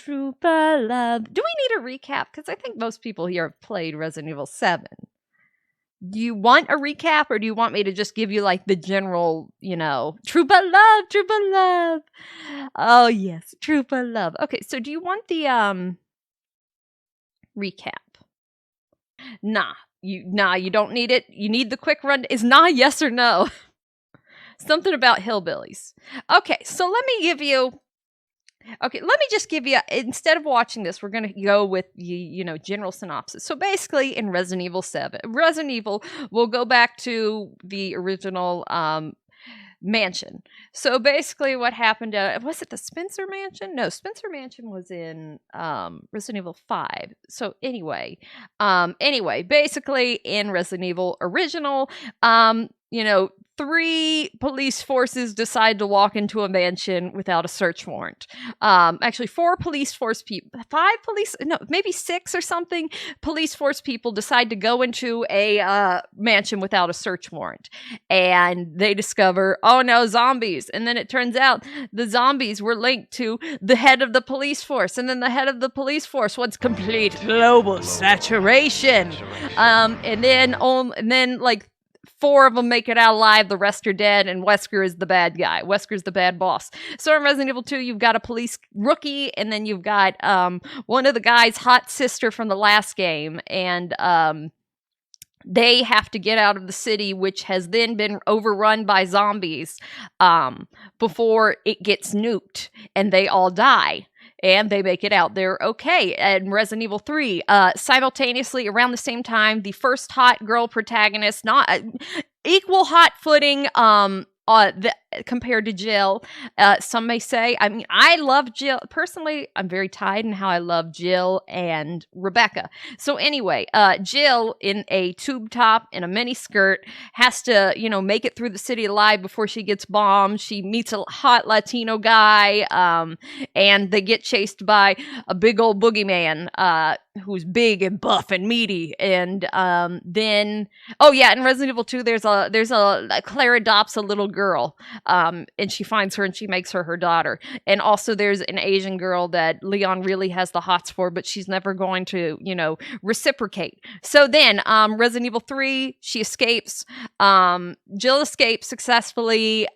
Trooper love. Do we need a recap? Because I think most people here have played Resident Evil 7. Do you want a recap, or do you want me to just give you like the general, Trooper love, Trooper love? Oh yes, Trooper love. Okay, so do you want the recap? Nah, you don't need it. You need the quick run. Is nah yes or no? Something about hillbillies. Okay, so let me just give you, instead of watching this, we're going to go with general synopsis. So basically in Resident Evil, we'll go back to the original mansion. So basically what happened, was it the Spencer Mansion? No, Spencer Mansion was in Resident Evil 5. So anyway, basically in Resident Evil original, 3 police forces decide to walk into a mansion without a search warrant. Actually, 4 police force people, 5 maybe 6 or something police force people decide to go into a mansion without a search warrant. And they discover, oh no, zombies. And then it turns out the zombies were linked to the head of the police force. And then the head of the police force wants complete global saturation. And then like 4 of them make it out alive, the rest are dead, and Wesker is the bad guy. Wesker's the bad boss. So in Resident Evil 2, you've got a police rookie, and then you've got one of the guy's hot sister from the last game, and they have to get out of the city, which has then been overrun by zombies before it gets nuked, and they all die. And they make it out. They're okay. And Resident Evil 3, simultaneously, around the same time, the first hot girl protagonist, not equal hot footing compared to Jill. Some may say, I mean, I love Jill. Personally, I'm very tied in how I love Jill and Rebecca. So anyway, Jill in a tube top and a mini skirt has to, make it through the city alive before she gets bombed. She meets a hot Latino guy, and they get chased by a big old boogeyman, who's big and buff and meaty. And then, in Resident Evil 2, there's a Claire adopts a little girl. And she finds her and she makes her daughter. And also there's an Asian girl that Leon really has the hots for, but she's never going to, reciprocate. So then Resident Evil 3, she escapes. Jill escapes successfully.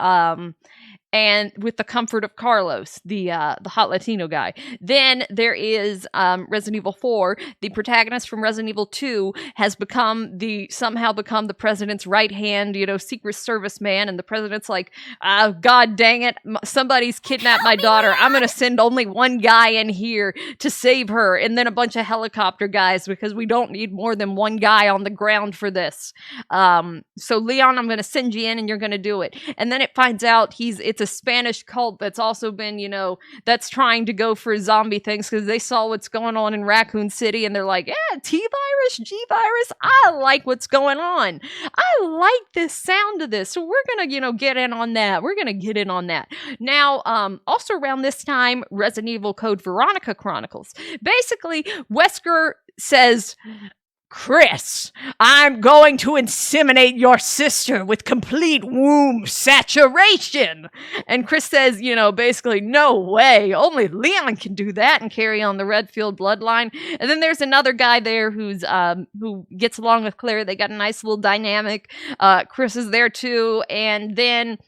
And with the comfort of Carlos, the hot Latino guy. Then there is Resident Evil 4. The protagonist from Resident Evil 2 has somehow become the president's right hand, Secret Service man. And the president's like, God dang it, somebody's kidnapped my daughter. I'm gonna send only one guy in here to save her, and then a bunch of helicopter guys because we don't need more than one guy on the ground for this. So Leon, I'm gonna send you in, and you're gonna do it. And then it finds out it's a Spanish cult that's also been, that's trying to go for zombie things because they saw what's going on in Raccoon City and they're like, yeah, T-virus, G-virus, I like what's going on. I like this sound of this. So we're going to, get in on that. Now, also around this time, Resident Evil Code Veronica Chronicles. Basically, Wesker says, Chris, I'm going to inseminate your sister with complete womb saturation. And Chris says, basically, no way. Only Leon can do that and carry on the Redfield bloodline. And then there's another guy there who gets along with Claire. They got a nice little dynamic. Chris is there too. And then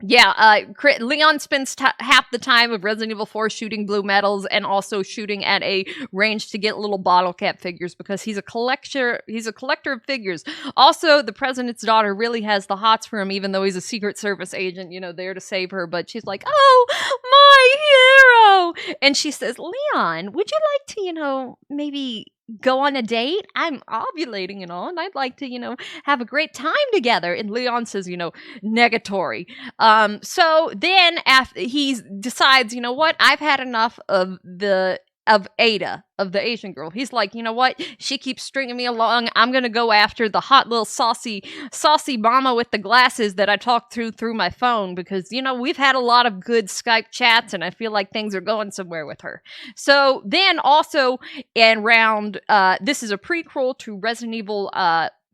Leon spends half the time of Resident Evil 4 shooting blue metals and also shooting at a range to get little bottle cap figures because he's a collector of figures. Also, the president's daughter really has the hots for him, even though he's a Secret Service agent, there to save her. But she's like, oh, my hero! And she says, Leon, would you like to, maybe go on a date? I'm ovulating and all, and I'd like to, have a great time together. And Leon says, negatory. So then after he decides, what? I've had enough of Ada, of the Asian girl. He's like, what? She keeps stringing me along. I'm going to go after the hot little saucy mama with the glasses that I talked through my phone because, we've had a lot of good Skype chats and I feel like things are going somewhere with her. So then also this is a prequel to Resident Evil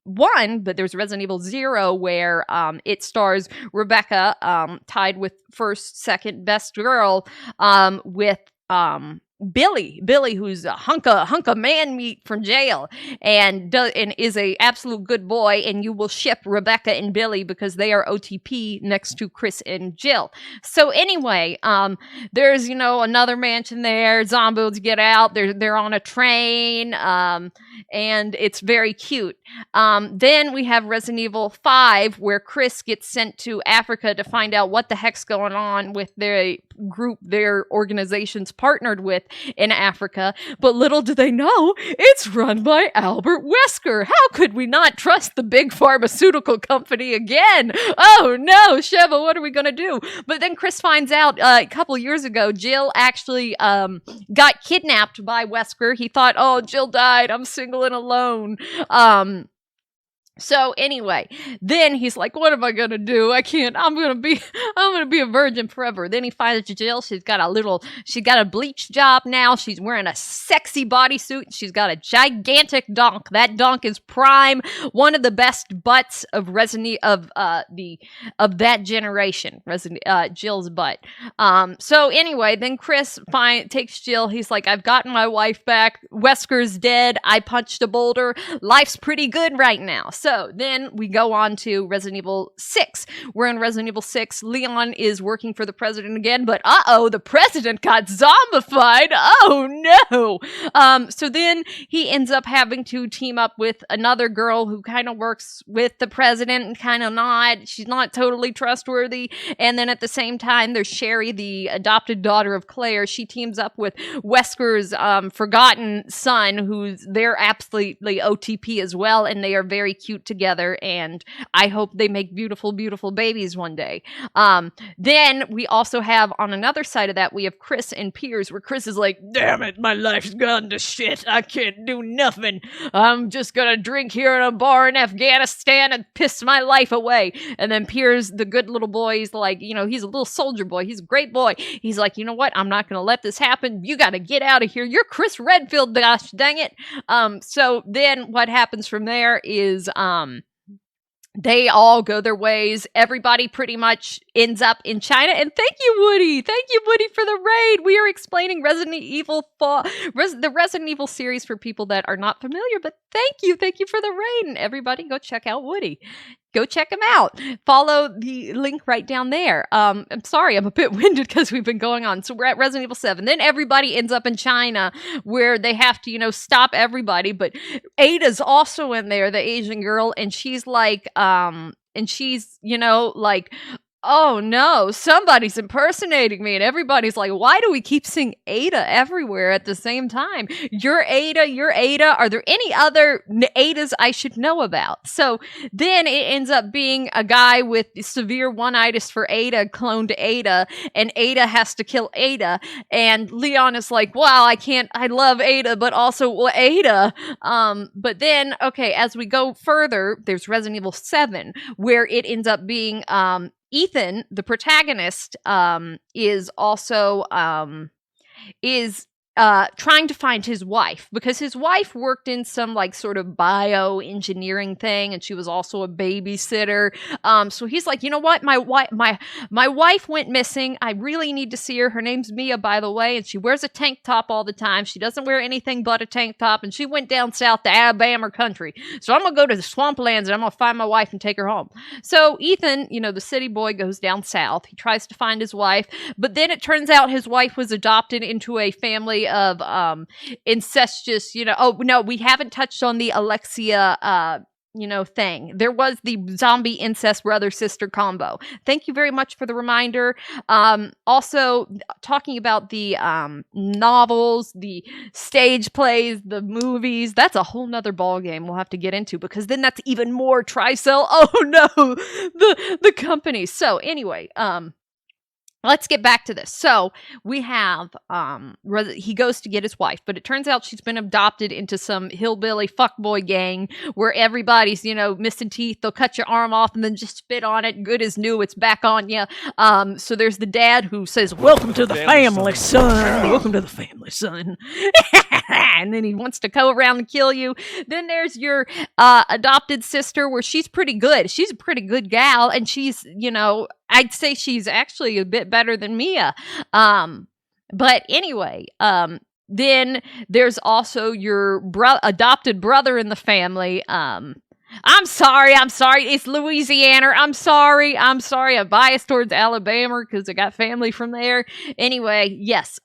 1, but there's Resident Evil 0 where it stars Rebecca tied with first, second best girl with Billy, who's a hunk of man meat from jail, and is a absolute good boy, and you will ship Rebecca and Billy because they are OTP next to Chris and Jill. So anyway, there's another mansion there. Zombies get out. They're on a train, and it's very cute. Then we have Resident Evil 5, where Chris gets sent to Africa to find out what the heck's going on with their group, their organization's partnered with in Africa, but little do they know, it's run by Albert Wesker. How could we not trust the big pharmaceutical company again? Oh no, Sheva, what are we gonna do? But then Chris finds out a couple years ago, Jill actually got kidnapped by Wesker. He thought, oh, Jill died, I'm single and alone. So anyway, then he's like, what am I gonna do? I can't, I'm gonna be a virgin forever. Then he finds Jill. She's got a bleach job now. She's wearing a sexy bodysuit. She's got a gigantic donk. That donk is prime. One of the best butts of that generation. Jill's butt. So anyway, then Chris takes Jill. He's like, I've gotten my wife back. Wesker's dead. I punched a boulder. Life's pretty good right now. So then we go on to Resident Evil 6. We're in Resident Evil 6. Leon is working for the president again, but the president got zombified. Oh no. So then he ends up having to team up with another girl who kind of works with the president and kind of not. She's not totally trustworthy. And then at the same time, there's Sherry, the adopted daughter of Claire. She teams up with Wesker's forgotten son, who's they're absolutely OTP as well, and they are very cute together, and I hope they make beautiful, beautiful babies one day. Then we also have, on another side of that, we have Chris and Piers, where Chris is like, damn it, my life's gone to shit. I can't do nothing. I'm just gonna drink here in a bar in Afghanistan and piss my life away. And then Piers, the good little boy, he's like, he's a little soldier boy. He's a great boy. He's like, you know what? I'm not gonna let this happen. You gotta get out of here. You're Chris Redfield, gosh dang it. So then what happens from there is, they all go their ways. Everybody pretty much ends up in China. And thank you, Woody. Thank you, Woody, for the raid. We are explaining the Resident Evil series for people that are not familiar. But thank you for the raid. And everybody go check out Woody. Go check him out. Follow the link right down there. I'm sorry, I'm a bit winded because we've been going on. So we're at Resident Evil 7. Then everybody ends up in China where they have to, stop everybody. But Ada's also in there, the Asian girl, and she's like, like, oh no, somebody's impersonating me. And everybody's like, why do we keep seeing Ada everywhere at the same time? You're Ada. Are there any other Adas I should know about? So then it ends up being a guy with severe one-itis for Ada, cloned Ada, and Ada has to kill Ada. And Leon is like, wow, I love Ada, but also Ada. But then, okay, as we go further, there's Resident Evil 7, where it ends up being, Ethan, the protagonist, is also trying to find his wife, because his wife worked in some like sort of bioengineering thing, and she was also a babysitter. So he's like, you know what, my wife went missing. I really need to see her. Her name's Mia, by the way, and she wears a tank top all the time. She doesn't wear anything but a tank top, and she went down south to Alabama country. So I'm gonna go to the swamplands and I'm gonna find my wife and take her home. So Ethan, the city boy, goes down south. He tries to find his wife, but then it turns out his wife was adopted into a family of incestuous, oh no, we haven't touched on the Alexia thing. There was the zombie incest brother sister combo. Thank you very much for the reminder. Also talking about the novels, the stage plays, the movies, that's a whole nother ball game we'll have to get into, because then that's even more Tricell. Oh no, the company. So anyway, let's get back to this. So we have, he goes to get his wife, but it turns out she's been adopted into some hillbilly fuckboy gang where everybody's, missing teeth. They'll cut your arm off and then just spit on it. Good as new. It's back on you. So there's the dad who says, welcome to the family, son. Welcome to the family, son. And then he wants to go around and kill you. Then there's your adopted sister, where she's pretty good. She's a pretty good gal, and she's, I'd say she's actually a bit better than Mia. But anyway, then there's also your adopted brother in the family. I'm sorry. It's Louisiana. I'm sorry. I'm biased towards Alabama because I got family from there. Anyway, yes.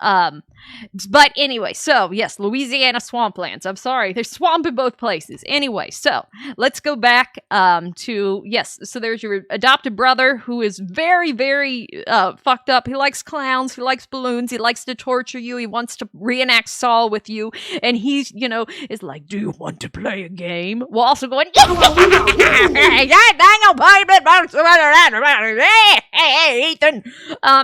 But anyway, so yes, Louisiana swamplands. I'm sorry. There's swamp in both places. Anyway, so let's go back to, yes, so there's your adopted brother who is very, very fucked up. He likes clowns. He likes balloons. He likes to torture you. He wants to reenact Saul with you. And he's, is like, do you want to play a game? While also going, hey, Ethan.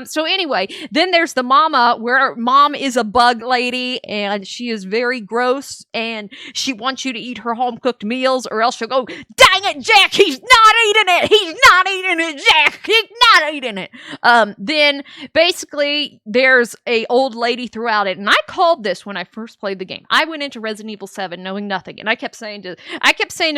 So anyway, then there's the mama, where mom is a bug lady, and she is very gross, and she wants you to eat her home cooked meals, or else she'll go, dang it, Jack, he's not eating it, Jack, he's not eating it. Then basically there's a old lady throughout it, and I called this when I first played the game. I went into Resident Evil 7 knowing nothing, and I kept saying to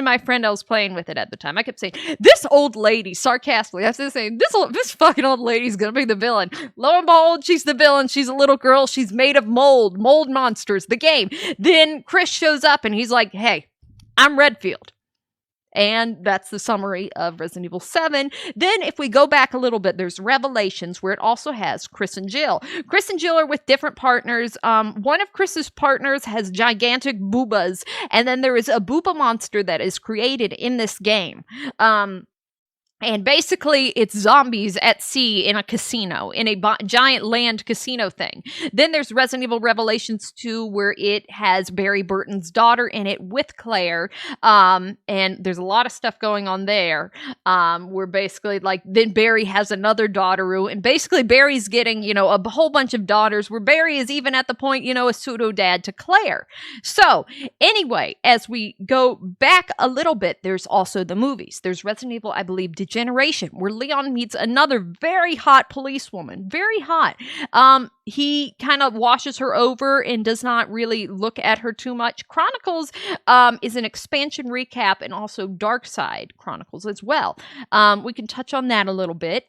my friend I was playing with it at the time, I kept saying, this old lady, sarcastically, I was saying, this fucking old lady's gonna be the villain. Lo and behold, she's the villain. She's a little girl. She's made of mold monsters, the game. Then Chris shows up and he's like, hey, I'm Redfield. And that's the summary of Resident Evil 7. Then if we go back a little bit, there's Revelations, where it also has Chris and Jill. Chris and Jill are with different partners. One of Chris's partners has gigantic boobas, and then there is a booba monster that is created in this game. And basically, it's zombies at sea in a casino, in a giant land casino thing. Then there's Resident Evil Revelations 2, where it has Barry Burton's daughter in it with Claire. And there's a lot of stuff going on there. Where basically, then Barry has another daughter, and basically Barry's getting, a whole bunch of daughters, where Barry is even at the point, a pseudo-dad to Claire. So, anyway, as we go back a little bit, there's also the movies. There's Resident Evil, I believe, Generation, where Leon meets another very hot policewoman. Very hot. He kind of washes her over and does not really look at her too much. Chronicles is an expansion recap, and also Dark Side Chronicles as well. We can touch on that a little bit.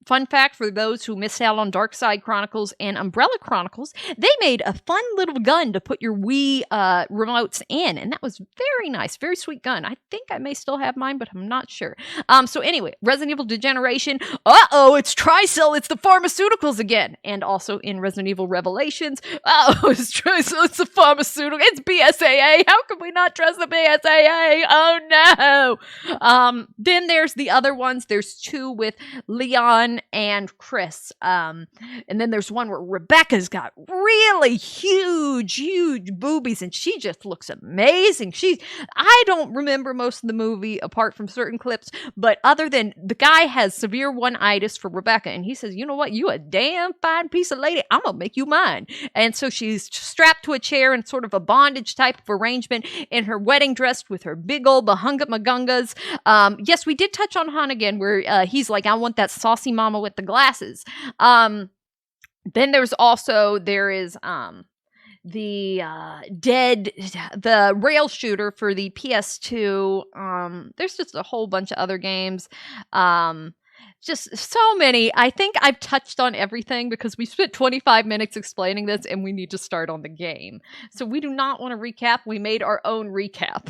Fun fact for those who missed out on Dark Side Chronicles and Umbrella Chronicles, they made a fun little gun to put your Wii remotes in, and that was very nice, very sweet gun. I think I may still have mine, but I'm not sure. So anyway, Resident Evil Degeneration, it's Tricell, it's the pharmaceuticals again. And also in Resident Evil Revelations, it's Tricell, it's the pharmaceutical, it's BSAA, how can we not trust the BSAA? Oh no! Then there's the other ones, there's two with Leon and Chris. And then there's one where Rebecca's got really huge boobies, and she just looks amazing. I don't remember most of the movie apart from certain clips, but other than the guy has severe one-itis for Rebecca, and he says, you know what, you a damn fine piece of lady, I'm gonna make you mine. And so she's strapped to a chair in sort of a bondage type of arrangement in her wedding dress with her big old bahunga magungas. Yes, we did touch on Han again, where he's like, I want that saucy mama with the glasses. Then there is the rail shooter for the PS2. There's just a whole bunch of other games. Just so many. I think I've touched on everything because we spent 25 minutes explaining this, and we need to start on the game. So we do not want to recap. We made our own recap.